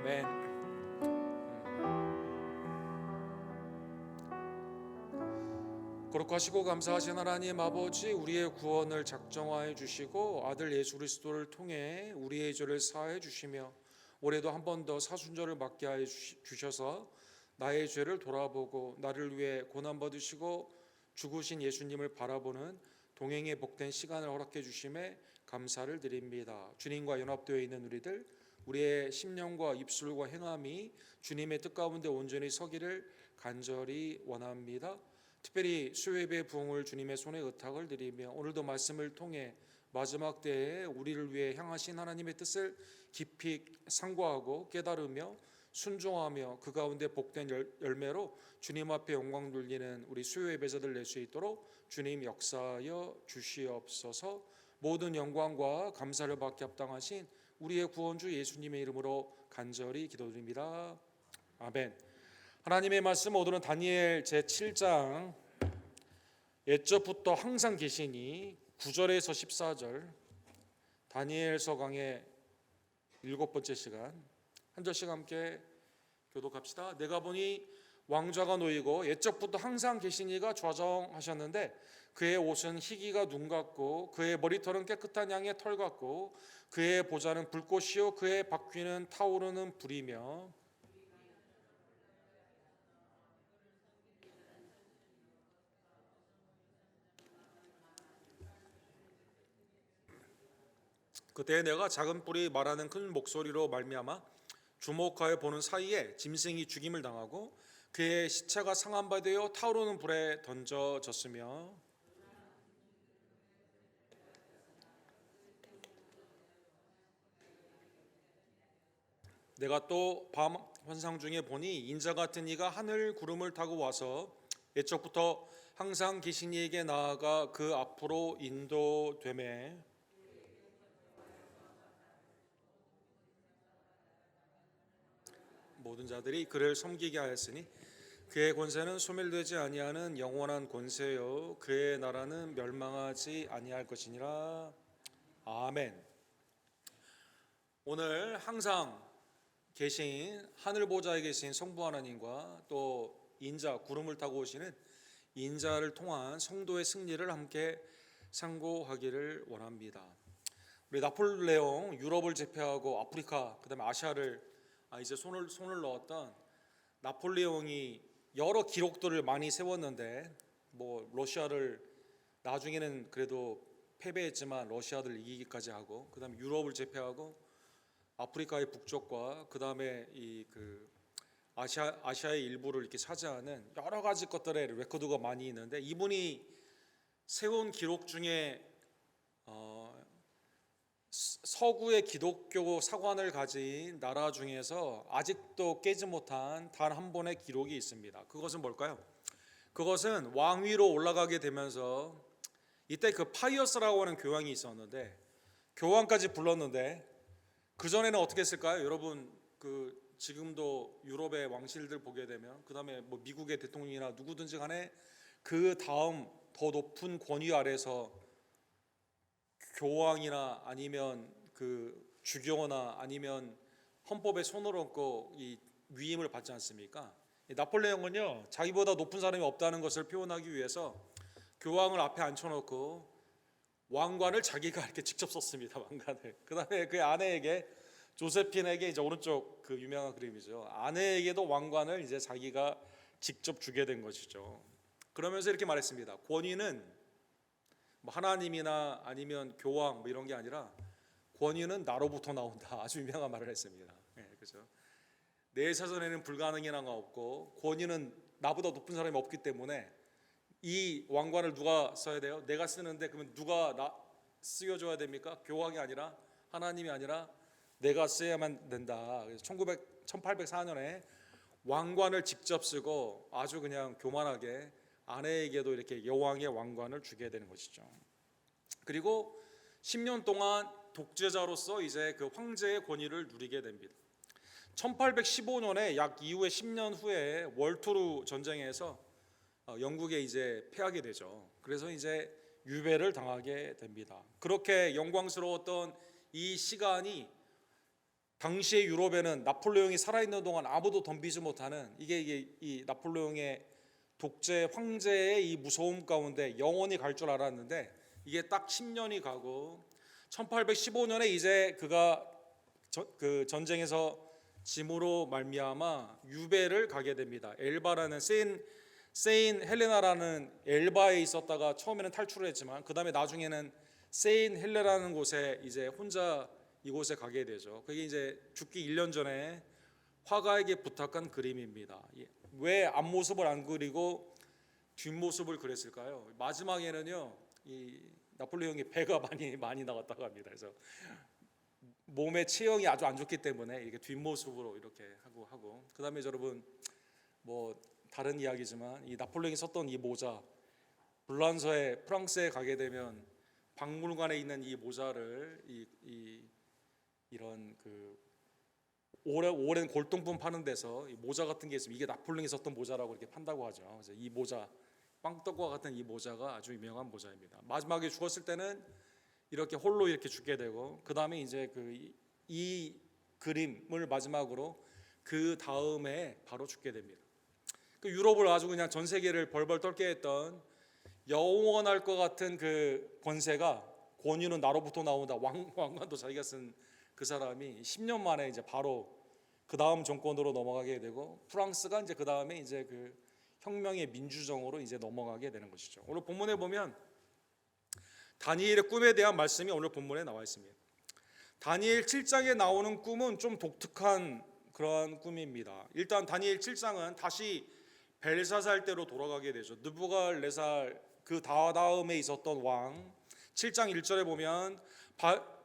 아멘. 거룩하시고 감사하신 하나님 아버지, 우리의 구원을 작정하여 주시고 아들 예수 그리스도를 통해 우리의 죄를 사하여 주시며 올해도 한 번 더 사순절을 맞게 하여 주셔서 나의 죄를 돌아보고 나를 위해 고난 받으시고 죽으신 예수님을 바라보는 동행의 복된 시간을 허락해 주심에 감사를 드립니다. 주님과 연합되어 있는 우리의 심령과 입술과 행함이 주님의 뜻 가운데 온전히 서기를 간절히 원합니다. 특별히 수요예배 부흥을 주님의 손에 의탁을 드리며 오늘도 말씀을 통해 마지막 때에 우리를 위해 향하신 하나님의 뜻을 깊이 상고하고 깨달으며 순종하며 그 가운데 복된 열매로 주님 앞에 영광 돌리는 우리 수요예배자들 낼 수 있도록 주님 역사하여 주시옵소서. 모든 영광과 감사를 받게 합당하신 우리의 구원주 예수님의 이름으로 간절히 기도드립니다. 아멘. 하나님의 말씀 오늘은 다니엘 제7장 옛적부터 항상 계시니 9절에서 14절 다니엘서 강의 7번째 시간 한 절씩 함께 교독합시다. 내가 보니 왕좌가 놓이고 옛적부터 항상 계시니가 좌정하셨는데 그의 옷은 희기가 눈 같고 그의 머리털은 깨끗한 양의 털 같고 그의 보좌는 불꽃이요 그의 바퀴는 타오르는 불이며 그때 내가 작은 뿔이 말하는 큰 목소리로 말미암아 주목하여 보는 사이에 짐승이 죽임을 당하고 그의 시체가 상한 바 되어 타오르는 불에 던져졌으며 내가 또 밤 환상 중에 보니 인자 같은 이가 하늘 구름을 타고 와서 옛적부터 항상 계신 이에게 나아가 그 앞으로 인도되매 모든 자들이 그를 섬기게 하였으니 그의 권세는 소멸되지 아니하는 영원한 권세요 그의 나라는 멸망하지 아니할 것이니라. 아멘. 오늘 항상 계신 하늘 보좌에 계신 성부 하나님과 또 인자 구름을 타고 오시는 인자를 통한 성도의 승리를 함께 상고하기를 원합니다. 우리 나폴레옹 유럽을 제패하고 아프리카 그다음에 아시아를 이제 손을 넣었던 나폴레옹이 여러 기록들을 많이 세웠는데 뭐 러시아를 나중에는 그래도 패배했지만 러시아를 이기기까지 하고 그다음에 유럽을 제패하고 아프리카의 북쪽과 그다음에 아시아의 일부를 이렇게 차지하는 여러 가지 것들의 레코드가 많이 있는데 이분이 세운 기록 중에 서구의 기독교 사관을 가진 나라 중에서 아직도 깨지 못한 단 한 번의 기록이 있습니다. 그것은 뭘까요? 그것은 왕위로 올라가게 되면서 이때 그 파이어스라고 하는 교황이 있었는데 교황까지 불렀는데 그전에는 어떻게 했을까요? 여러분 지금도 유럽의 왕실들 보게 되면 그다음에 뭐 미국의 대통령이나 누구든지 간에 그 다음 더 높은 권위 아래서 교황이나 아니면 그 주교나 아니면 헌법에 손을 얹고 이 위임을 받지 않습니까? 나폴레옹은요 자기보다 높은 사람이 없다는 것을 표현하기 위해서 교황을 앞에 앉혀놓고 왕관을 자기가 이렇게 직접 썼습니다. 왕관을. 그다음에 그 아내에게 조세핀에게 이제 오른쪽 그 유명한 그림이죠. 아내에게도 왕관을 이제 자기가 직접 주게 된 것이죠. 그러면서 이렇게 말했습니다. 권위는 뭐 하나님이나 아니면 교황 뭐 이런 게 아니라 권위는 나로부터 나온다. 아주 유명한 말을 했습니다. 그렇죠. 내 사전에는 불가능이란 거 없고 권위는 나보다 높은 사람이 없기 때문에 이 왕관을 누가 써야 돼요? 내가 쓰는데 그러면 누가 쓰여줘야 됩니까? 교황이 아니라 하나님이 아니라 내가 써야만 된다. 그래서 1804년에 왕관을 직접 쓰고 아주 그냥 교만하게 아내에게도 이렇게 여왕의 왕관을 주게 되는 것이죠. 그리고 10년 동안 독재자로서 이제 그 황제의 권위를 누리게 됩니다. 1815년에 약 이후에 10년 후에 월투르 전쟁에서 영국에 이제 패하게 되죠. 그래서 이제 유배를 당하게 됩니다. 그렇게 영광스러웠던 이 시간이 당시의 유럽에는 나폴레옹이 살아있는 동안 아무도 덤비지 못하는 이게 이 나폴레옹의 독재 황제의 이 무서움 가운데 영원히 갈 줄 알았는데 이게 딱 10년이 가고 1815년에 이제 그가 그 전쟁에서 짐으로 말미암아 유배를 가게 됩니다. 엘바라는 세인 헬레나라는 엘바에 있었다가 처음에는 탈출을 했지만 그 다음에 나중에는 세인 헬레라는 곳에 이제 혼자 이곳에 가게 되죠. 그게 이제 죽기 1년 전에 화가에게 부탁한 그림입니다. 왜 앞모습을 안 그리고 뒷모습을 그렸을까요? 마지막에는요, 이 나폴레옹이 배가 많이 나왔다고 합니다. 그래서 몸의 체형이 아주 안 좋기 때문에 이렇게 뒷모습으로 이렇게 하고 그다음에 여러분 뭐 다른 이야기지만 이 나폴레옹이 썼던 이 모자 불란서에 프랑스에 가게 되면 박물관에 있는 이 모자를 이런 그 오랜 골동품 파는 데서 이 모자 같은 게 있으면 이게 나폴레옹이 썼던 모자라고 이렇게 판다고 하죠. 그래서 이 모자 빵떡과 같은 이 모자가 아주 유명한 모자입니다. 마지막에 죽었을 때는 이렇게 홀로 이렇게 죽게 되고 그 다음에 이제 이 그림을 마지막으로 그 다음에 바로 죽게 됩니다. 그 유럽을 아주 그냥 전 세계를 벌벌 떨게 했던 영원할 것 같은 그 권세가 권위는 나로부터 나온다. 왕관도 자기가 쓴 그 사람이 10년 만에 이제 바로 그 다음 정권으로 넘어가게 되고 프랑스가 이제 그 다음에 이제 그 혁명의 민주정으로 이제 넘어가게 되는 것이죠. 오늘 본문에 보면 다니엘의 꿈에 대한 말씀이 오늘 본문에 나와 있습니다. 다니엘 7장에 나오는 꿈은 좀 독특한 그러한 꿈입니다. 일단 다니엘 7장은 다시 벨사살 때로 돌아가게 되죠. 느부갓네살 그 다음에 있었던 왕 7장 1절에 보면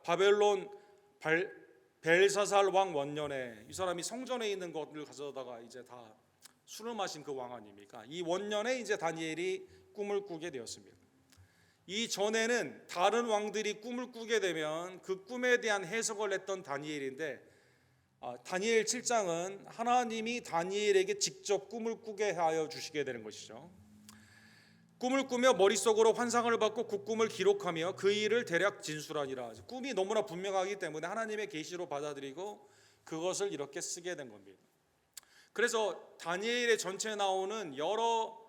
바벨론 벨사살 왕 원년에 이 사람이 성전에 있는 것을 가져다가 이제 다 술을 마신 그 왕 아닙니까? 이 원년에 이제 다니엘이 꿈을 꾸게 되었습니다. 이 전에는 다른 왕들이 꿈을 꾸게 되면 그 꿈에 대한 해석을 했던 다니엘인데 다니엘 7장은 하나님이 다니엘에게 직접 꿈을 꾸게 하여 주시게 되는 것이죠. 꿈을 꾸며 머릿속으로 환상을 받고 그 꿈을 기록하며 그 일을 대략 진술하니라. 꿈이 너무나 분명하기 때문에 하나님의 계시로 받아들이고 그것을 이렇게 쓰게 된 겁니다. 그래서 다니엘의 전체에 나오는 여러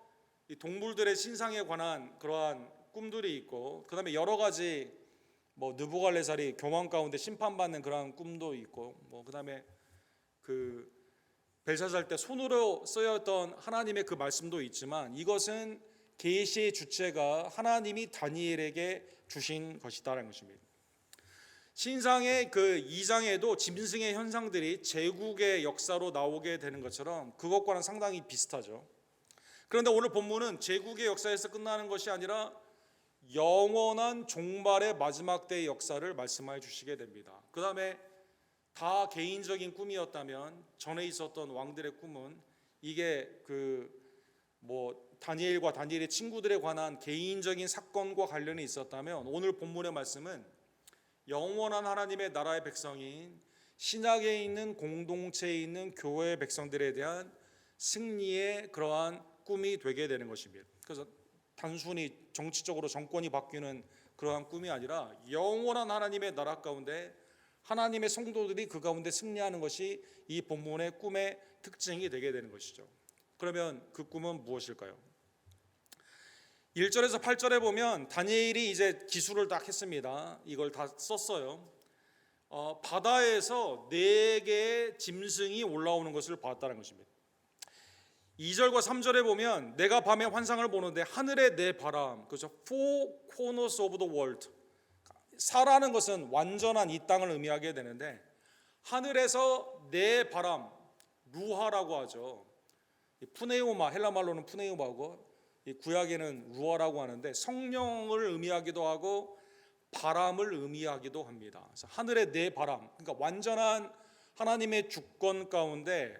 동물들의 신상에 관한 그러한 꿈들이 있고 그 다음에 여러 가지 뭐 느부갓네살이 교만 가운데 심판받는 그러한 꿈도 있고 뭐 그 다음에 그 벨사살 때 손으로 쓰였던 하나님의 그 말씀도 있지만 이것은 계시의 주체가 하나님이 다니엘에게 주신 것이다라는 것입니다. 신상의 그 2장에도 짐승의 현상들이 제국의 역사로 나오게 되는 것처럼 그것과는 상당히 비슷하죠. 그런데 오늘 본문은 제국의 역사에서 끝나는 것이 아니라 영원한 종말의 마지막 때의 역사를 말씀해 주시게 됩니다. 그 다음에 다 개인적인 꿈이었다면 전에 있었던 왕들의 꿈은 이게 다니엘과 다니엘의 친구들에 관한 개인적인 사건과 관련이 있었다면 오늘 본문의 말씀은 영원한 하나님의 나라의 백성인 신약에 있는 공동체에 있는 교회의 백성들에 대한 승리의 그러한 꿈이 되게 되는 것입니다. 그래서 단순히 정치적으로 정권이 바뀌는 그러한 꿈이 아니라 영원한 하나님의 나라 가운데 하나님의 성도들이 그 가운데 승리하는 것이 이 본문의 꿈의 특징이 되게 되는 것이죠. 그러면 그 꿈은 무엇일까요? 1절에서 8절에 보면 다니엘이 이제 기술을 딱 했습니다. 이걸 다 썼어요. 바다에서 4개의 짐승이 올라오는 것을 봤다는 것입니다. 2절과 3절에 보면 내가 밤에 환상을 보는데 하늘의 네 바람, 그죠? Four corners of the world. 사라는 것은 완전한 이 땅을 의미하게 되는데 하늘에서 네 바람, 루하라고 하죠. 푸네우마, 헬라 말로는 푸네우마고 구약에는 루아라고 하는데 성령을 의미하기도 하고 바람을 의미하기도 합니다. 그래서 하늘의 네 바람, 그러니까 완전한 하나님의 주권 가운데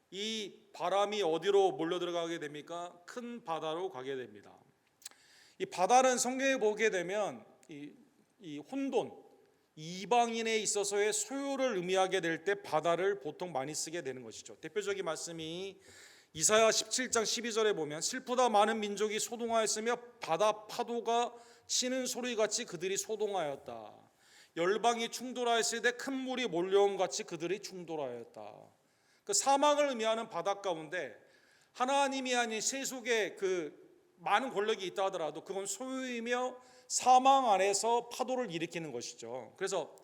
이 바람이 어디로 몰려 들어가게 됩니까? 큰 바다로 가게 됩니다. 이 바다는 성경에 보게 되면 이 혼돈, 이방인에 있어서의 소유를 의미하게 될 때 바다를 보통 많이 쓰게 되는 것이죠. 대표적인 말씀이 이사야 17장 12절에 보면 슬프다 많은 민족이 소동하였으며 바다 파도가 치는 소리같이 그들이 소동하였다. 열방이 충돌하였을 때 큰 물이 몰려옴 같이 그들이 충돌하였다. 그 사망을 의미하는 바다 가운데 하나님이 아닌 세속의 그 많은 권력이 있다 하더라도 그건 소유이며 사망 안에서 파도를 일으키는 것이죠. 그래서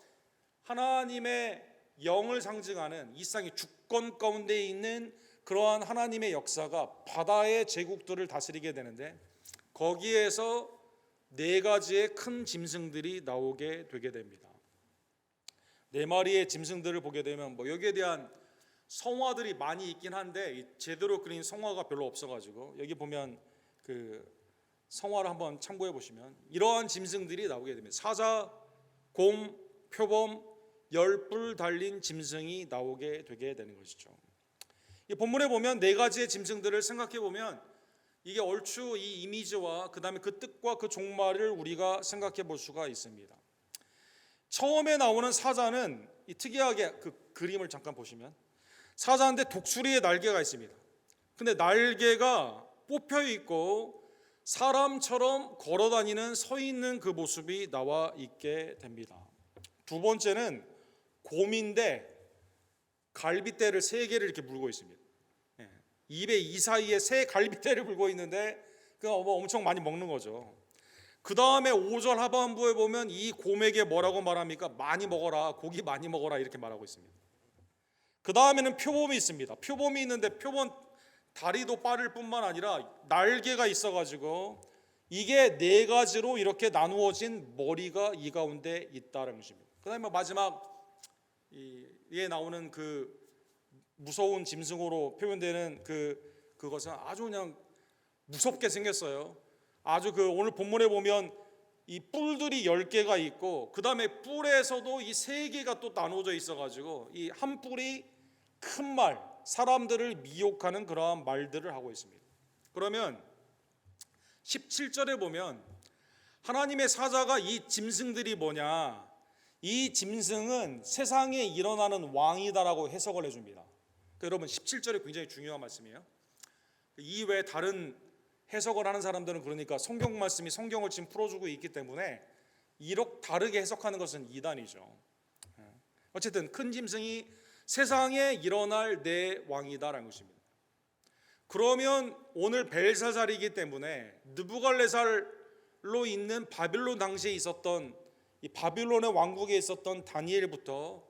하나님의 영을 상징하는 이 세상의 주권 가운데 있는 그러한 하나님의 역사가 바다의 제국들을 다스리게 되는데, 거기에서 네 가지의 큰 짐승들이 나오게 되게 됩니다. 네 마리의 짐승들을 보게 되면 여기에 대한 성화들이 많이 있긴 한데 제대로 그린 성화가 별로 없어가지고 여기 보면 그 성화를 한번 참고해 보시면 이러한 짐승들이 나오게 됩니다. 사자, 곰, 표범, 10뿔 달린 짐승이 나오게 되게 되는 것이죠. 이 본문에 보면 네 가지의 짐승들을 생각해 보면 이게 얼추 이 이미지와 그 다음에 그 뜻과 그 종말을 우리가 생각해 볼 수가 있습니다. 처음에 나오는 사자는 이 특이하게 그 그림을 잠깐 보시면 사자인데 독수리의 날개가 있습니다. 근데 날개가 뽑혀 있고 사람처럼 걸어 다니는 서 있는 그 모습이 나와 있게 됩니다. 두 번째는 곰인데 갈빗대를 3개를 이렇게 물고 있습니다. 입에 이 사이에 3 갈빗대를 물고 있는데 그 엄청 많이 먹는 거죠. 그 다음에 5절 하반부에 보면 이 곰에게 뭐라고 말합니까? 많이 먹어라, 고기 많이 먹어라 이렇게 말하고 있습니다. 그 다음에는 표범이 있습니다. 표범이 있는데 표범 다리도 빠를 뿐만 아니라 날개가 있어가지고 이게 4가지로 이렇게 나누어진 머리가 이 가운데 있다는 것입니다. 그 다음에 마지막 이에 나오는 그 무서운 짐승으로 표현되는 그것은 아주 그냥 무섭게 생겼어요. 아주 오늘 본문에 보면 이 뿔들이 10개가 있고 그 다음에 뿔에서도 이 3개가 또 나눠져 있어가지고 이 한 뿔이 큰 말, 사람들을 미혹하는 그러한 말들을 하고 있습니다. 그러면 17절에 보면 하나님의 사자가 이 짐승들이 뭐냐, 이 짐승은 세상에 일어나는 왕이다라고 해석을 해줍니다. 여러분 17절이 굉장히 중요한 말씀이에요. 이 외에 다른 해석을 하는 사람들은 그러니까 성경 말씀이 성경을 지금 풀어주고 있기 때문에 이렇게 다르게 해석하는 것은 이단이죠. 어쨌든 큰 짐승이 세상에 일어날 내 왕이다라는 것입니다. 그러면 오늘 벨사살이기 때문에 느부갈네살로 있는 바빌론 당시에 있었던 이 바빌론의 왕국에 있었던 다니엘부터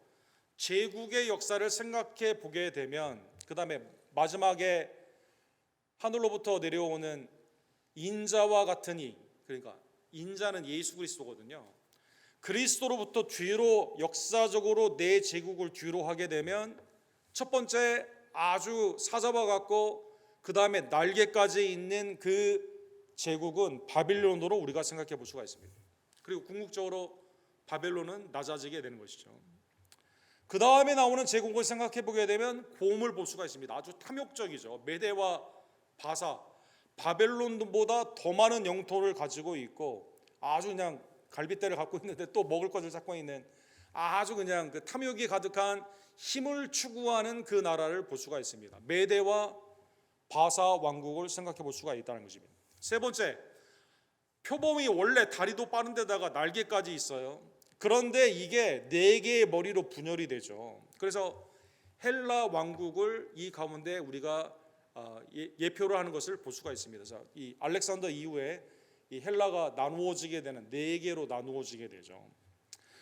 제국의 역사를 생각해 보게 되면 그 다음에 마지막에 하늘로부터 내려오는 인자와 같은 이, 그러니까 인자는 예수 그리스도거든요. 그리스도로부터 뒤로 역사적으로 내 제국을 뒤로 하게 되면 첫 번째 아주 사자와 같고 그 다음에 날개까지 있는 그 제국은 바빌론으로 우리가 생각해 볼 수가 있습니다. 그리고 궁극적으로 바벨론은 낮아지게 되는 것이죠. 그 다음에 나오는 제국을 생각해 보게 되면 곰을 볼 수가 있습니다. 아주 탐욕적이죠. 메대와 바사, 바벨론보다 더 많은 영토를 가지고 있고 아주 그냥 갈빗대를 갖고 있는데 또 먹을 것을 찾고 있는 아주 그냥 그 탐욕이 가득한 힘을 추구하는 그 나라를 볼 수가 있습니다. 메대와 바사 왕국을 생각해 볼 수가 있다는 것입니다. 세 번째, 표범이 원래 다리도 빠른 데다가 날개까지 있어요. 그런데 이게 4개의 머리로 분열이 되죠. 그래서 헬라 왕국을 이 가운데 우리가 예표를 하는 것을 볼 수가 있습니다. 이 알렉산더 이후에 이 헬라가 나누어지게 되는 4개로 나누어지게 되죠.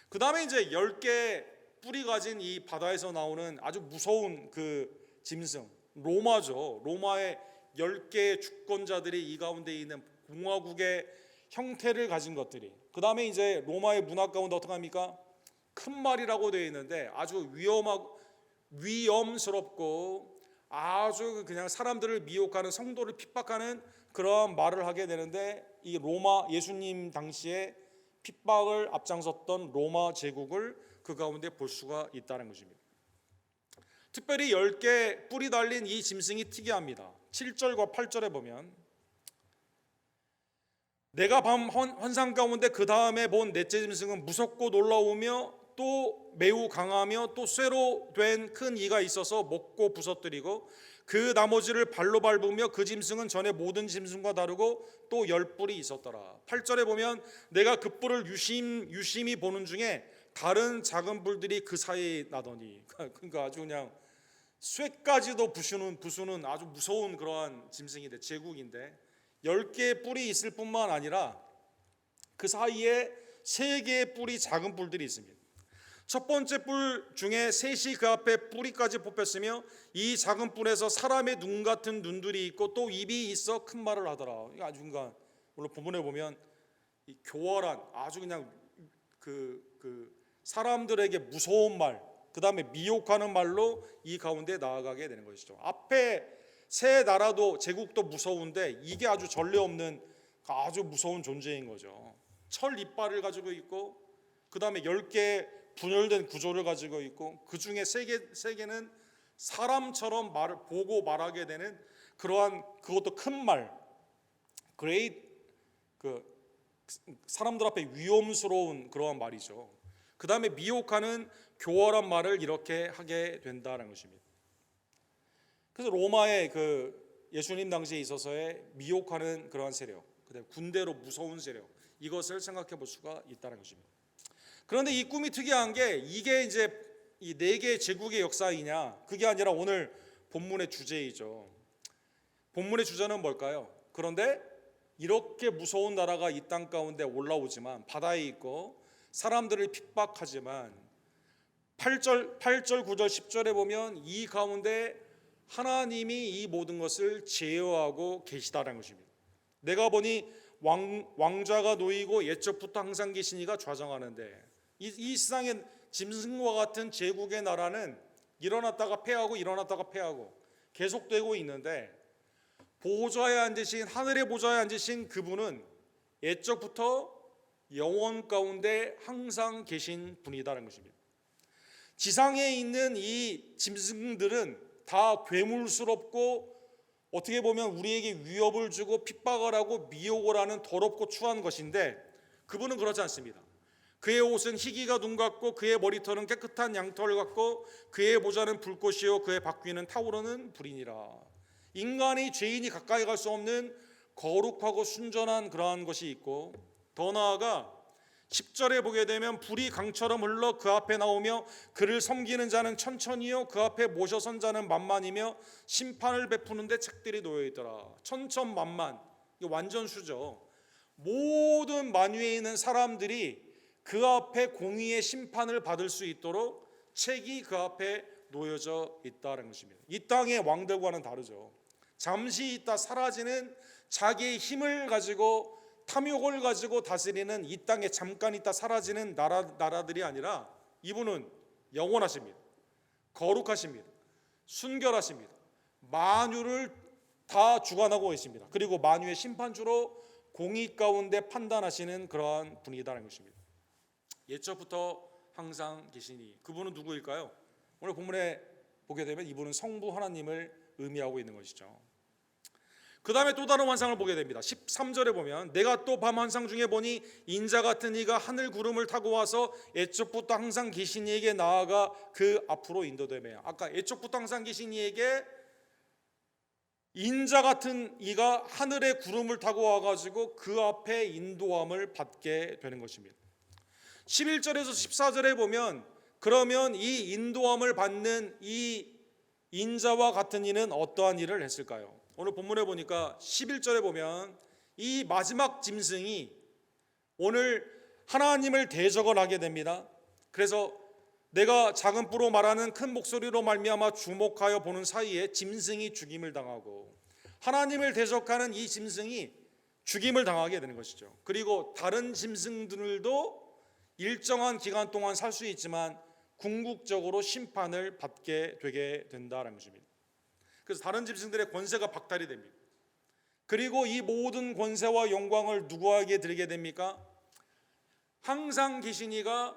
그 다음에 이제 10개 뿔이 가진 이 바다에서 나오는 아주 무서운 그 짐승 로마죠. 로마의 10개의 주권자들이 이 가운데 있는 공화국의 형태를 가진 것들이, 그 다음에 이제 로마의 문화 가운데 어떻게 합니까? 큰 말이라고 되어 있는데 아주 위험스럽고 아주 그냥 사람들을 미혹하는, 성도를 핍박하는 그런 말을 하게 되는데 이 로마, 예수님 당시에 핍박을 앞장섰던 로마 제국을 그 가운데 볼 수가 있다는 것입니다. 특별히 10개 뿔이 달린 이 짐승이 특이합니다. 7절과 8절에 보면 내가 밤 환상 가운데 그 다음에 본 넷째 짐승은 무섭고 놀라우며 또 매우 강하며 또 쇠로 된 큰 이가 있어서 먹고 부서뜨리고 그 나머지를 발로 밟으며 그 짐승은 전에 모든 짐승과 다르고 또 10뿔이 있었더라. 8절에 보면 내가 그 뿔을 유심히 보는 중에 다른 작은 불들이 그 사이에 나더니 그러니까 아주 그냥 쇠까지도 부수는 아주 무서운 그러한 짐승인데 제국인데 10개의 뿔이 있을 뿐만 아니라 그 사이에 3개의 뿔이 작은 뿔들이 있습니다. 첫 번째 뿔 중에 셋이 그 앞에 뿌리까지 뽑혔으며 이 작은 뿔에서 사람의 눈 같은 눈들이 있고 또 입이 있어 큰 말을 하더라. 이거 아주 그러니까 물론 본문에 보면 이 교활한 아주 그냥 그 사람들에게 무서운 말, 그 다음에 미혹하는 말로 이 가운데 나아가게 되는 것이죠. 앞에 세 나라도 제국도 무서운데 이게 아주 전례 없는 아주 무서운 존재인 거죠. 철 이빨을 가지고 있고 그 다음에 10개 분열된 구조를 가지고 있고 그 중에 세 개는 사람처럼 말을 보고 말하게 되는 그러한 그것도 큰 말, great 사람들 앞에 위험스러운 그러한 말이죠. 그 다음에 미혹하는 교활한 말을 이렇게 하게 된다는 것입니다. 그래서 로마의 예수님 당시에 있어서의 미혹하는 그러한 세력, 그다음에 군대로 무서운 세력, 이것을 생각해 볼 수가 있다는 것입니다. 그런데 이 꿈이 특이한 게 이게 이제 이 4개의 제국의 역사이냐, 그게 아니라 오늘 본문의 주제이죠. 본문의 주제는 뭘까요? 그런데 이렇게 무서운 나라가 이 땅 가운데 올라오지만 바다에 있고 사람들을 핍박하지만 8절, 9절, 10절에 보면 이 가운데 하나님이 이 모든 것을 제어하고 계시다는 것입니다. 내가 보니 왕좌가 놓이고 옛적부터 항상 계시니가 좌정하는데 이 세상의 짐승과 같은 제국의 나라는 일어났다가 패하고 일어났다가 패하고 계속되고 있는데 보좌에 앉으신 하늘의 보좌에 앉으신 그분은 옛적부터 영원 가운데 항상 계신 분이다라는 것입니다. 지상에 있는 이 짐승들은 다 괴물스럽고 어떻게 보면 우리에게 위협을 주고 핍박을 하고 미혹을 하는 더럽고 추한 것인데 그분은 그렇지 않습니다. 그의 옷은 희기가 눈 같고 그의 머리털은 깨끗한 양털 같고 그의 보좌는 불꽃이요 그의 바퀴는 타오르는 불이니라. 인간이 죄인이 가까이 갈 수 없는 거룩하고 순전한 그러한 것이 있고 더 나아가 10절에 보게 되면 불이 강처럼 흘러 그 앞에 나오며 그를 섬기는 자는 천천히요 그 앞에 모셔선 자는 만만이며 심판을 베푸는데 책들이 놓여있더라. 천천만만, 이게 완전수죠. 모든 만유에 있는 사람들이 그 앞에 공의의 심판을 받을 수 있도록 책이 그 앞에 놓여져 있다는 것입니다. 이 땅의 왕들과는 다르죠. 잠시 있다 사라지는 자기의 힘을 가지고 탐욕을 가지고 다스리는 이 땅에 잠깐 있다 사라지는 나라들이 아니라 이분은 영원하십니다. 거룩하십니다. 순결하십니다. 만유를 다 주관하고 계십니다. 그리고 만유의 심판주로 공의 가운데 판단하시는 그러한 분이다라는 것입니다. 옛적부터 항상 계시니 그분은 누구일까요? 오늘 본문에 보게 되면 이분은 성부 하나님을 의미하고 있는 것이죠. 그 다음에 또 다른 환상을 보게 됩니다. 13절에 보면 내가 또 밤 환상 중에 보니 인자 같은 이가 하늘 구름을 타고 와서 옛적부터 항상 계신 이에게 나아가 그 앞으로 인도되며, 아까 옛적부터 항상 계신 이에게 인자 같은 이가 하늘의 구름을 타고 와가지고 그 앞에 인도함을 받게 되는 것입니다. 11절에서 14절에 보면 그러면 이 인도함을 받는 이 인자와 같은 이는 어떠한 일을 했을까요? 오늘 본문에 보니까 11절에 보면 이 마지막 짐승이 오늘 하나님을 대적을 하게 됩니다. 그래서 내가 작은 뿔로 말하는 큰 목소리로 말미암아 주목하여 보는 사이에 짐승이 죽임을 당하고 하나님을 대적하는 이 짐승이 죽임을 당하게 되는 것이죠. 그리고 다른 짐승들도 일정한 기간 동안 살 수 있지만 궁극적으로 심판을 받게 되게 된다는 것입니다. 그래서 다른 짐승들의 권세가 박탈이 됩니다. 그리고 이 모든 권세와 영광을 누구에게 드리게 됩니까? 항상 계신 이가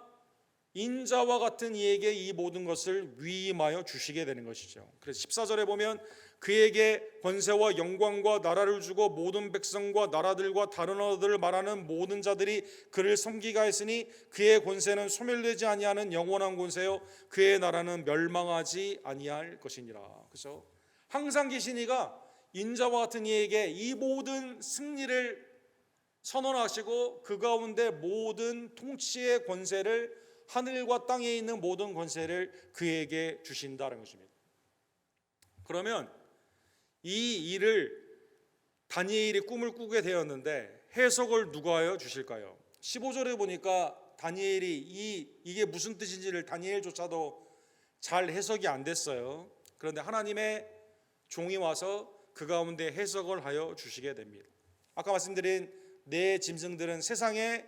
인자와 같은 이에게 이 모든 것을 위임하여 주시게 되는 것이죠. 그래서 14절에 보면 그에게 권세와 영광과 나라를 주고 모든 백성과 나라들과 다른 언어들을 말하는 모든 자들이 그를 섬기게 하였으니 그의 권세는 소멸되지 아니하는 영원한 권세요 그의 나라는 멸망하지 아니할 것이니라. 그래서 항상 계신 이가 인자와 같은 이에게 이 모든 승리를 선언하시고 그 가운데 모든 통치의 권세를 하늘과 땅에 있는 모든 권세를 그에게 주신다는 것입니다. 그러면 이 일을 다니엘이 꿈을 꾸게 되었는데 해석을 누가 하여 주실까요? 15절에 보니까 다니엘이 이게 무슨 뜻인지를 다니엘조차도 잘 해석이 안 됐어요. 그런데 하나님의 종이 와서 그 가운데 해석을 하여 주시게 됩니다. 아까 말씀드린 네 짐승들은 세상에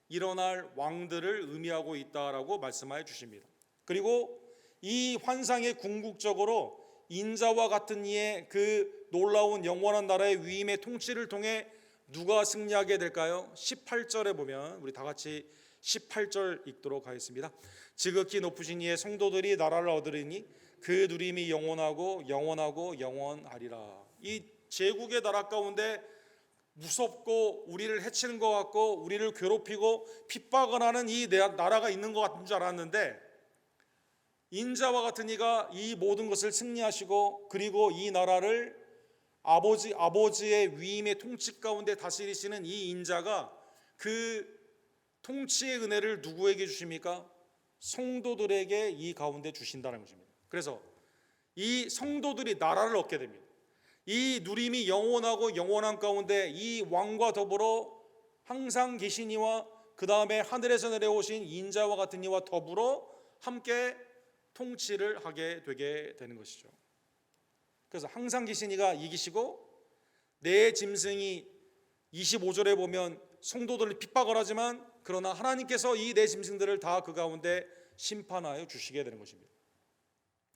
일어날 왕들을 의미하고 있다라고 말씀하여 주십니다. 그리고 이 환상의 궁극적으로 인자와 같은 이의 그 놀라운 영원한 나라의 위임의 통치를 통해 누가 승리하게 될까요? 18절에 보면 우리 다 같이 18절 읽도록 하겠습니다. 지극히 높으신 이의 성도들이 나라를 얻으리니 그 누림이 영원하고 영원하고 영원하리라. 이 제국의 나라 가운데 무섭고 우리를 해치는 것 같고 우리를 괴롭히고 핍박을 하는 이 나라가 있는 것 같은 줄 알았는데 인자와 같은 이가 이 모든 것을 승리하시고 그리고 이 나라를 아버지의 위임의 통치 가운데 다스리시는 이 인자가 그 통치의 은혜를 누구에게 주십니까? 성도들에게 이 가운데 주신다는 것입니다. 그래서 이 성도들이 나라를 얻게 됩니다. 이 누림이 영원하고 영원한 가운데 이 왕과 더불어 항상 계신 이와 그 다음에 하늘에서 내려오신 인자와 같은 이와 더불어 함께 통치를 하게 되게 되는 것이죠. 그래서 항상 계신 이가 이기시고 내 짐승이 25절에 보면 성도들을 핍박을 하지만 그러나 하나님께서 이 내 짐승들을 다 그 가운데 심판하여 주시게 되는 것입니다.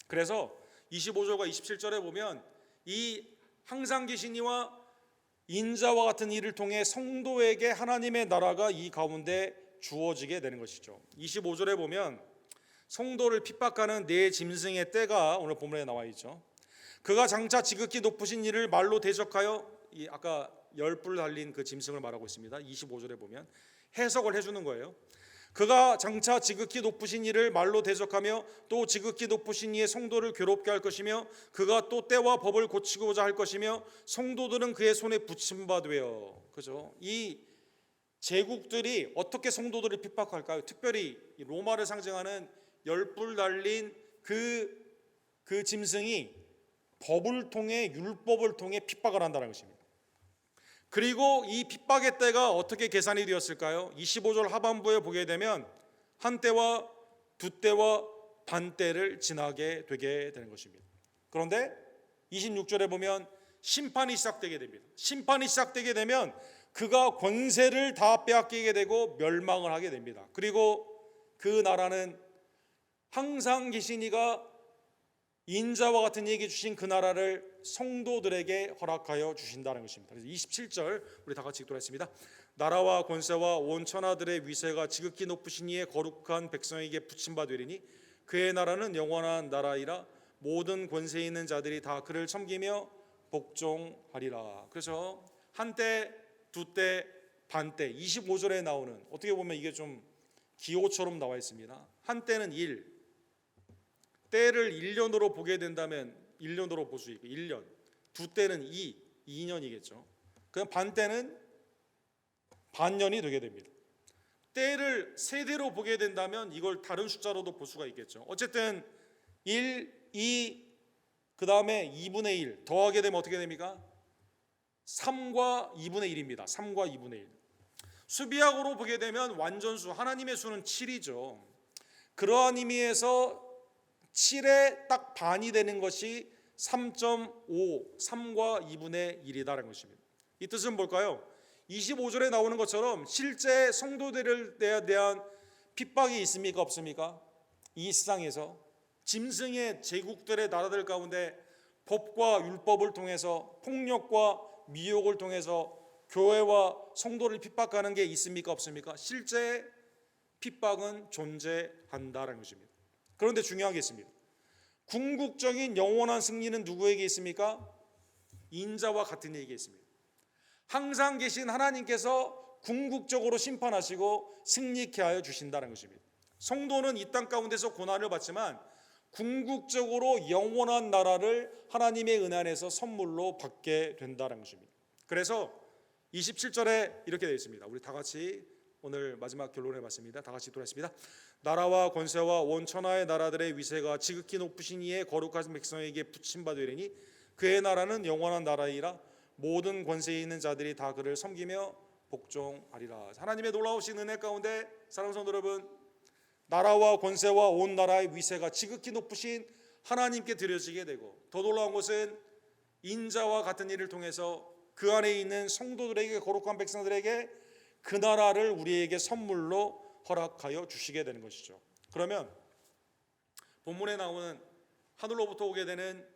그래서 25절과 27절에 보면 이 항상 계신 이와 인자와 같은 이를 통해 성도에게 하나님의 나라가 이 가운데 주어지게 되는 것이죠. 25절에 보면 성도를 핍박하는 네 짐승의 떼가 오늘 본문에 나와 있죠. 그가 장차 지극히 높으신 이를 말로 대적하여 아까 10뿔 달린 그 짐승을 말하고 있습니다. 25절에 보면 해석을 해주는 거예요. 그가 장차 지극히 높으신 이를 말로 대적하며 또 지극히 높으신 이의 성도를 괴롭게 할 것이며 그가 또 때와 법을 고치고자 할 것이며 성도들은 그의 손에 붙임바 되어. 그죠? 이 제국들이 어떻게 성도들을 핍박할까요? 특별히 로마를 상징하는 10뿔 달린 그 짐승이 법을 통해 율법을 통해 핍박을 한다는 것입니다. 그리고 이 핍박의 때가 어떻게 계산이 되었을까요? 25절 하반부에 보게 되면 한 때와 두 때와 반 때를 지나게 되게 되는 것입니다. 그런데 26절에 보면 심판이 시작되게 됩니다. 심판이 시작되게 되면 그가 권세를 다 빼앗기게 되고 멸망을 하게 됩니다. 그리고 그 나라는 항상 계신 이가 인자와 같은 이에게 주신 그 나라를 성도들에게 허락하여 주신다는 것입니다. 그래서 27절 우리 다 같이 읽도록 하겠습니다. 나라와 권세와 온 천하들의 위세가 지극히 높으신 이의 거룩한 백성에게 붙임바 되리니 그의 나라는 영원한 나라이라 모든 권세 있는 자들이 다 그를 섬기며 복종하리라. 그래서 한때, 두때, 반때 25절에 나오는 어떻게 보면 이게 좀 기호처럼 나와 있습니다. 한때는 1, 때를 1년으로 보게 된다면 1년으로 볼 수 있고 1년, 두 때는 2년이겠죠. 그럼 반 때는 반년이 되게 됩니다. 때를 세대로 보게 된다면 이걸 다른 숫자로도 볼 수가 있겠죠. 어쨌든 1, 2, 그 다음에 2분의 1 더하게 되면 어떻게 됩니까? 3과 2분의 1입니다. 3과 2분의 1. 수비학으로 보게 되면 완전수, 하나님의 수는 7이죠. 그러한 의미에서 7의 딱 반이 되는 것이 3.5, 3과 2분의 1이다라는 것입니다. 이 뜻은 뭘까요? 25절에 나오는 것처럼 실제 성도들에 대한 핍박이 있습니까? 없습니까? 이 세상에서 짐승의 제국들의 나라들 가운데 법과 율법을 통해서 폭력과 미혹을 통해서 교회와 성도를 핍박하는 게 있습니까? 없습니까? 실제 핍박은 존재한다는 것입니다. 그런데 중요한 게 있습니다. 궁극적인 영원한 승리는 누구에게 있습니까? 인자와 같은 이에게 있습니다. 항상 계신 하나님께서 궁극적으로 심판하시고 승리케 하여 주신다는 것입니다. 성도는 이 땅 가운데서 고난을 받지만 궁극적으로 영원한 나라를 하나님의 은혜 안에서 선물로 받게 된다는 것입니다. 그래서 27절에 이렇게 되어 있습니다. 우리 다 같이 오늘 마지막 결론의 말씀입니다. 다 같이 돌아있습니다. 나라와 권세와 온 천하의 나라들의 위세가 지극히 높으신 이의 거룩한 백성에게 붙임받으리니 그의 나라는 영원한 나라이라 모든 권세에 있는 자들이 다 그를 섬기며 복종하리라. 하나님의 놀라우신 은혜 가운데 사랑하는 성도 여러분, 나라와 권세와 온 나라의 위세가 지극히 높으신 하나님께 드려지게 되고, 더 놀라운 것은 인자와 같은 일을 통해서 그 안에 있는 성도들에게, 거룩한 백성들에게 그 나라를 우리에게 선물로 허락하여 주시게 되는 것이죠. 그러면 본문에 나오는 하늘로부터 오게 되는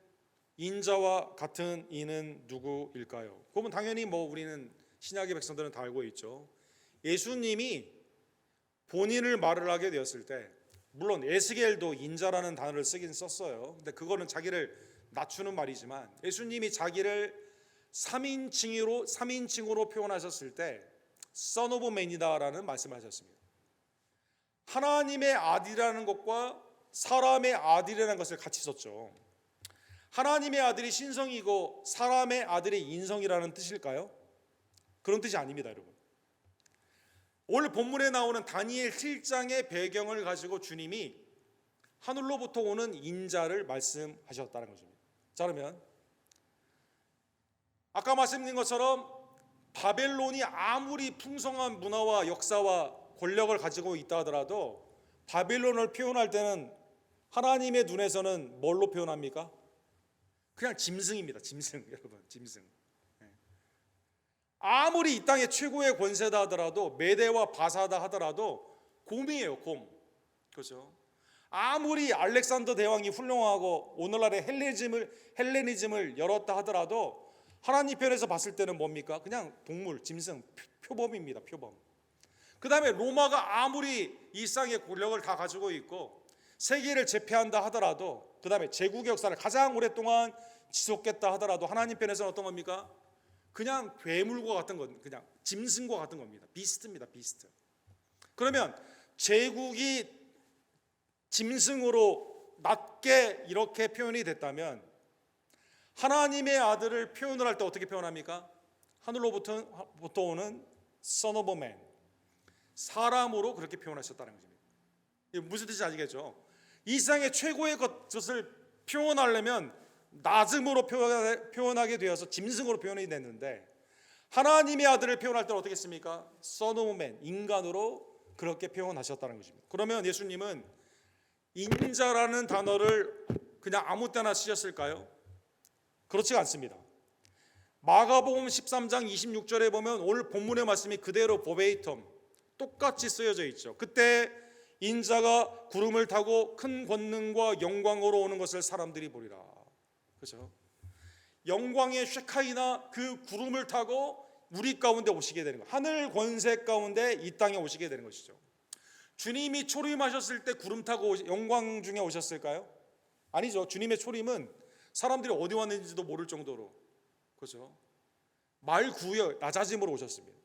인자와 같은 이는 누구일까요? 그러면 당연히 우리는 신약의 백성들은 다 알고 있죠. 예수님이 본인을 말을 하게 되었을 때, 물론 에스겔도 인자라는 단어를 쓰긴 썼어요. 근데 그거는 자기를 낮추는 말이지만, 예수님이 자기를 3인칭으로 표현하셨을 때 Son of Man이다라는 말씀을 하셨습니다. 하나님의 아들이라는 것과 사람의 아들이라는 것을 같이 썼죠. 하나님의 아들이 신성이고 사람의 아들이 인성이라는 뜻일까요? 그런 뜻이 아닙니다, 여러분. 오늘 본문에 나오는 다니엘 7장의 배경을 가지고 주님이 하늘로부터 오는 인자를 말씀하셨다는 것입니다. 자, 그러면 아까 말씀드린 것처럼 바벨론이 아무리 풍성한 문화와 역사와 권력을 가지고 있다 하더라도 바벨론을 표현할 때는 하나님의 눈에서는 뭘로 표현합니까? 그냥 짐승입니다. 짐승. 여러분, 짐승. 아무리 이 땅의 최고의 권세다 하더라도, 메대와 바사다 하더라도 곰이에요, 곰. 그렇죠? 아무리 알렉산더 대왕이 훌륭하고 오늘날의 헬레니즘을 열었다 하더라도 하나님 편에서 봤을 때는 뭡니까? 그냥 동물, 짐승, 표범입니다. 표범. 그 다음에 로마가 아무리 이 땅의 권력을 다 가지고 있고 세계를 제패한다 하더라도, 그 다음에 제국의 역사를 가장 오랫동안 지속했다 하더라도 하나님 편에서는 어떤 겁니까? 그냥 괴물과 같은 것, 그냥 짐승과 같은 겁니다. 비스트입니다. 비스트. 그러면 제국이 짐승으로 낮게 이렇게 표현이 됐다면 하나님의 아들을 표현을 할 때 어떻게 표현합니까? 하늘로부터 오는 Son of Man, 사람으로 그렇게 표현하셨다는 것입니다. 이게 무슨 뜻인지 아시겠죠? 이 세상의 최고의 것을 표현하려면 낮음으로 표현하게 되어서 짐승으로 표현이 됐는데, 하나님의 아들을 표현할 때는 어떻게 했습니까? Son of Man, 인간으로 그렇게 표현하셨다는 것입니다. 그러면 예수님은 인자라는 단어를 그냥 아무 때나 쓰셨을까요? 그렇지가 않습니다. 마가복음 13장 26절에 보면 오늘 본문의 말씀이 그대로 버베이텀 똑같이 쓰여져 있죠. 그때 인자가 구름을 타고 큰 권능과 영광으로 오는 것을 사람들이 보리라. 그렇죠? 영광의 쉐카이나 그 구름을 타고 우리 가운데 오시게 되는 것, 하늘 권세 가운데 이 땅에 오시게 되는 것이죠. 주님이 초림하셨을 때 구름 타고 영광 중에 오셨을까요? 아니죠. 주님의 초림은 사람들이 어디 왔는지도 모를 정도로, 그렇죠? 말구여 낮아짐으로 오셨습니다.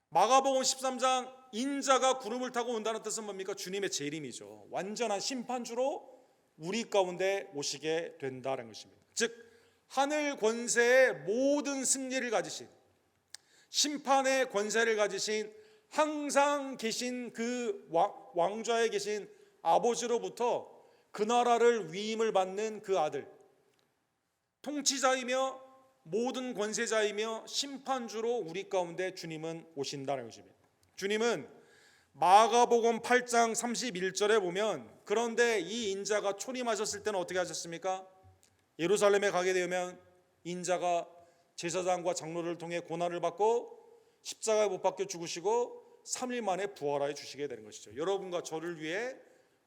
마가복음 13장 인자가 구름을 타고 온다는 뜻은 뭡니까? 주님의 재림이죠. 완전한 심판주로 우리 가운데 오시게 된다는 것입니다. 즉 하늘 권세의 모든 승리를 가지신, 심판의 권세를 가지신, 항상 계신 그 왕좌에 계신 아버지로부터 그 나라를 위임을 받는 그 아들, 통치자이며 모든 권세자이며 심판주로 우리 가운데 주님은 오신다는 것입니다. 주님은 마가복음 8장 31절에 보면, 그런데 이 인자가 초림하셨을 때는 어떻게 하셨습니까? 예루살렘에 가게 되면 인자가 제사장과 장로를 통해 고난을 받고 십자가에 못 박혀 죽으시고 3일 만에 부활하여 주시게 되는 것이죠. 여러분과 저를 위해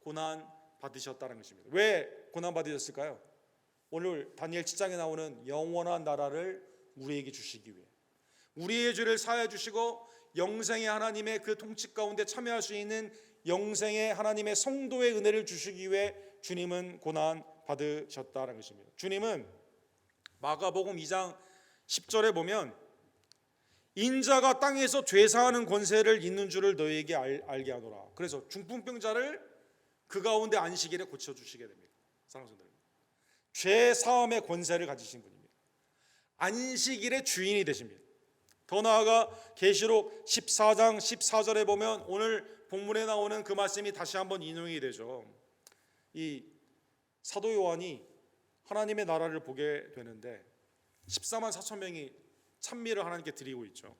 고난 받으셨다는 것입니다. 왜 고난 받으셨을까요? 오늘 다니엘 7장에 나오는 영원한 나라를 우리에게 주시기 위해, 우리의 죄를 사하여 주시고 영생의 하나님의 그 통치 가운데 참여할 수 있는 영생의 하나님의 성도의 은혜를 주시기 위해 주님은 고난 받으셨다는 것입니다. 주님은 마가복음 2장 10절에 보면 인자가 땅에서 죄사하는 권세를 있는 줄을 너희에게 알게 하노라. 그래서 중풍병자를 그 가운데 안식일에 고쳐주시게 됩니다. 사랑하는 성도들, 죄사함의 권세를 가지신 분입니다. 안식일의 주인이 되십니다. 더 나아가 계시록 14장 14절에 보면 오늘 본문에 나오는 그 말씀이 다시 한번 인용이 되죠. 이 사도 요한이 하나님의 나라를 보게 되는데 14만 4천 명이 찬미를 하나님께 드리고 있죠.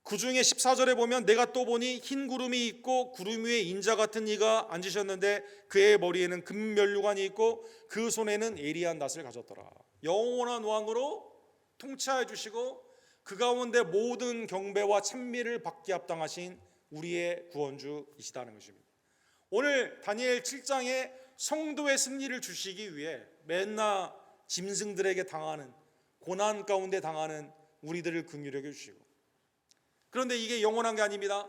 그 중에 14절에 보면 내가 또 보니 흰 구름이 있고 구름 위에 인자 같은 이가 앉으셨는데 그의 머리에는 금면류관이 있고 그 손에는 예리한 낫을 가졌더라. 영원한 왕으로 통치하여 주시고 그 가운데 모든 경배와 찬미를 받게 합당하신 우리의 구원주이시다는 것입니다. 오늘 다니엘 7장에 성도의 승리를 주시기 위해 맨날 짐승들에게 당하는 고난 가운데 당하는 우리들을 긍휼히 여겨 주시고, 그런데 이게 영원한 게 아닙니다.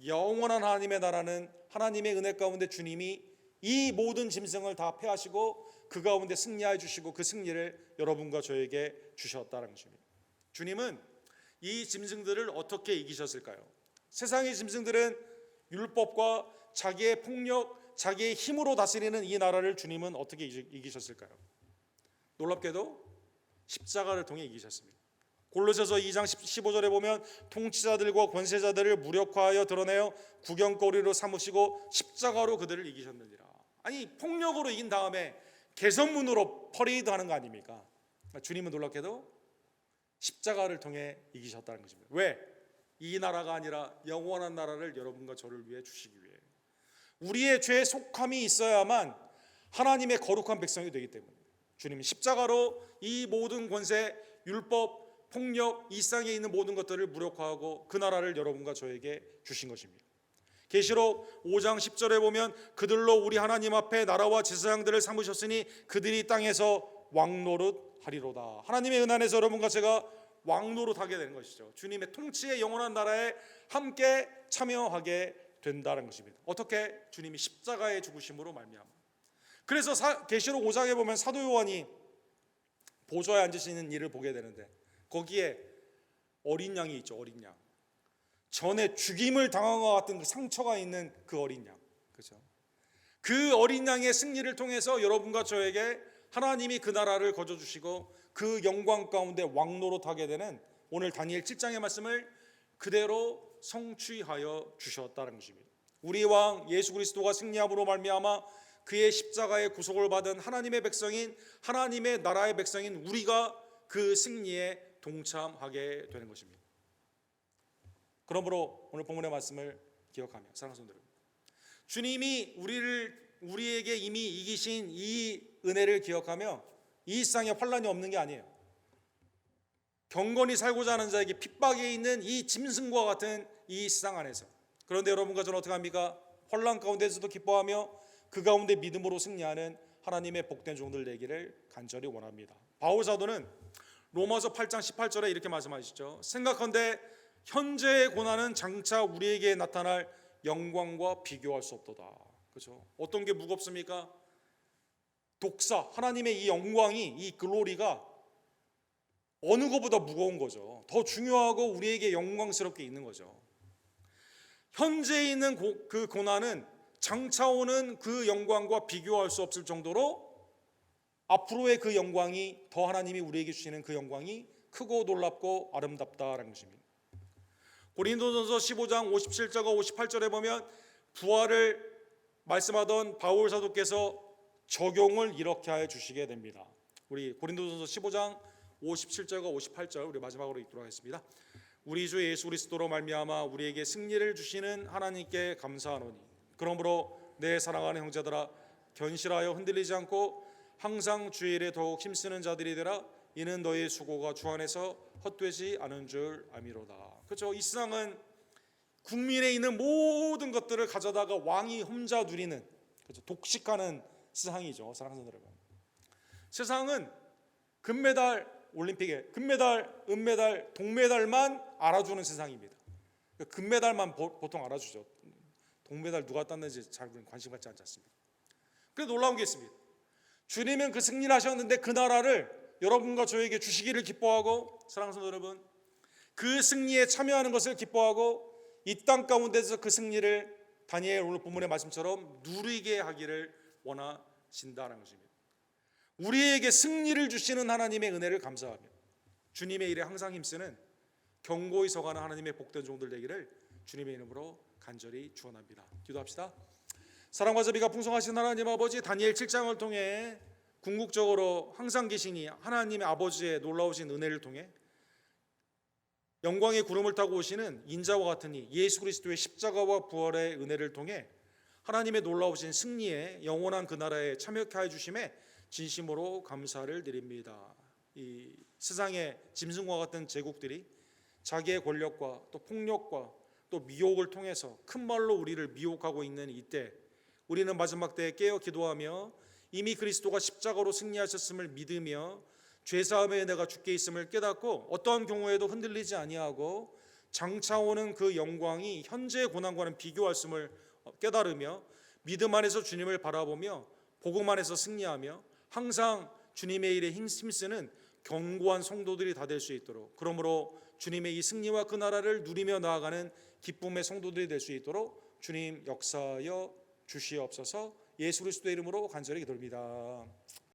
영원한 하나님의 나라는 하나님의 은혜 가운데 주님이 이 모든 짐승을 다 패하시고 그 가운데 승리하여 주시고 그 승리를 여러분과 저에게 주셨다는 것입니다. 주님은 이 짐승들을 어떻게 이기셨을까요? 세상의 짐승들은 율법과 자기의 폭력, 자기의 힘으로 다스리는 이 나라를 주님은 어떻게 이기셨을까요? 놀랍게도 십자가를 통해 이기셨습니다. 골로새서 2장 15절에 보면 통치자들과 권세자들을 무력화하여 드러내어 구경거리로 삼으시고 십자가로 그들을 이기셨느니라. 아니, 폭력으로 이긴 다음에 개선문으로 퍼레이드하는 거 아닙니까? 주님은 놀랍게도 십자가를 통해 이기셨다는 것입니다. 왜? 이 나라가 아니라 영원한 나라를 여러분과 저를 위해 주시기 위해. 우리의 죄에 속함이 있어야만 하나님의 거룩한 백성이 되기 때문에 주님은 십자가로 이 모든 권세, 율법, 폭력, 이 세상에 있는 모든 것들을 무력화하고 그 나라를 여러분과 저에게 주신 것입니다. 계시록 5장 10절에 보면 그들로 우리 하나님 앞에 나라와 제사장들을 삼으셨으니 그들이 땅에서 왕노릇 하리로다. 하나님의 은혜 안에서 여러분과 제가 왕노릇 하게 되는 것이죠. 주님의 통치의 영원한 나라에 함께 참여하게 된다는 것입니다. 어떻게? 주님이 십자가의 죽으심으로 말미암아. 그래서 계시록 5장에 보면 사도 요한이 보좌에 앉으시는 일을 보게 되는데 거기에 어린 양이 있죠. 어린 양. 전에 죽임을 당한 것 같은 그 상처가 있는 그 어린 양. 그렇죠? 그 어린 양의 승리를 통해서 여러분과 저에게 하나님이 그 나라를 거저 주시고 그 영광 가운데 왕노릇하게 되는 오늘 다니엘 7장의 말씀을 그대로 성취하여 주셨다는 것입니다. 우리 왕 예수 그리스도가 승리함으로 말미암아 그의 십자가의 구속을 받은 하나님의 백성인 하나님의 나라의 백성인 우리가 그 승리에 동참하게 되는 것입니다. 그러므로 오늘 본문의 말씀을 기억하며 사랑하는 성도 여러분, 주님이 우리에게 이미 이기신 이 은혜를 기억하며 이 세상에 환난이 없는 게 아니에요. 경건히 살고자 하는 자에게 핍박에 있는 이 짐승과 같은 이 세상 안에서, 그런데 여러분과 저는 어떻게 합니까? 환난 가운데서도 기뻐하며 그 가운데 믿음으로 승리하는 하나님의 복된 종들 되기를 간절히 원합니다. 바울 사도는 로마서 8장 18절에 이렇게 말씀하시죠. 생각한데 현재의 고난은 장차 우리에게 나타날 영광과 비교할 수 없도다. 그렇죠? 어떤 게 무겁습니까? 독사, 하나님의 이 영광이, 이 글로리가 어느 것보다 무거운 거죠. 더 중요하고 우리에게 영광스럽게 있는 거죠. 현재 있는 그 고난은 장차 오는 그 영광과 비교할 수 없을 정도로 앞으로의 그 영광이, 더 하나님이 우리에게 주시는 그 영광이 크고 놀랍고 아름답다라는 것입니다. 고린도전서 15장 57절과 58절에 보면 부활을 말씀하던 바울 사도께서 적용을 이렇게 하여 주시게 됩니다. 우리 고린도전서 15장 57절과 58절 우리 마지막으로 읽도록 하겠습니다. 우리 주 예수 그리스도로 말미암아 우리에게 승리를 주시는 하나님께 감사하노니 그러므로 내 사랑하는 형제들아 견실하여 흔들리지 않고 항상 주의 일에 더욱 힘쓰는 자들이 되라. 이는 너희의 수고가 주 안에서 헛되지 않은 줄 아미로다. 그렇죠? 이 세상은 국민에 있는 모든 것들을 가져다가 왕이 혼자 누리는, 그렇죠? 독식하는 세상이죠. 사랑하는 여러분, 세상은 금메달 올림픽에 금메달, 은메달, 동메달만 알아주는 세상입니다. 금메달만 보통 알아주죠. 동메달 누가 땄는지 잘 관심 갖지 않지 않습니다. 그런데 놀라운 게 있습니다. 주님은 그 승리를 하셨는데 그 나라를 여러분과 저에게 주시기를 기뻐하고, 사랑하는 여러분, 그 승리에 참여하는 것을 기뻐하고 이 땅 가운데서 그 승리를 다니엘 오늘 본문의 말씀처럼 누리게 하기를 원하신다는 것입니다. 우리에게 승리를 주시는 하나님의 은혜를 감사하며 주님의 일에 항상 힘쓰는 경고히 서가는 하나님의 복된 종들 되기를 주님의 이름으로 간절히 축원합니다. 기도합시다. 사랑과 자비가 풍성하신 하나님 아버지, 다니엘 7장을 통해 궁극적으로 항상 계시니 하나님의 아버지의 놀라우신 은혜를 통해 영광의 구름을 타고 오시는 인자와 같으니 예수 그리스도의 십자가와 부활의 은혜를 통해 하나님의 놀라우신 승리에 영원한 그 나라에 참여케 해 주심에 진심으로 감사를 드립니다. 이 세상의 짐승과 같은 제국들이 자기의 권력과 또 폭력과 또 미혹을 통해서 큰 말로 우리를 미혹하고 있는 이때, 우리는 마지막 때에 깨어 기도하며 이미 그리스도가 십자가로 승리하셨음을 믿으며 죄사함의 은혜가 주께 있음을 깨닫고 어떠한 경우에도 흔들리지 아니하고 장차 오는 그 영광이 현재의 고난과는 비교할 수를 깨달으며 믿음 안에서 주님을 바라보며 복음 안에서 승리하며 항상 주님의 일에 힘쓰는 견고한 성도들이 다 될 수 있도록, 그러므로 주님의 이 승리와 그 나라를 누리며 나아가는 기쁨의 성도들이 될 수 있도록 주님 역사하여 주시옵소서. 예수 그리스도의 이름으로 간절히 기도합니다.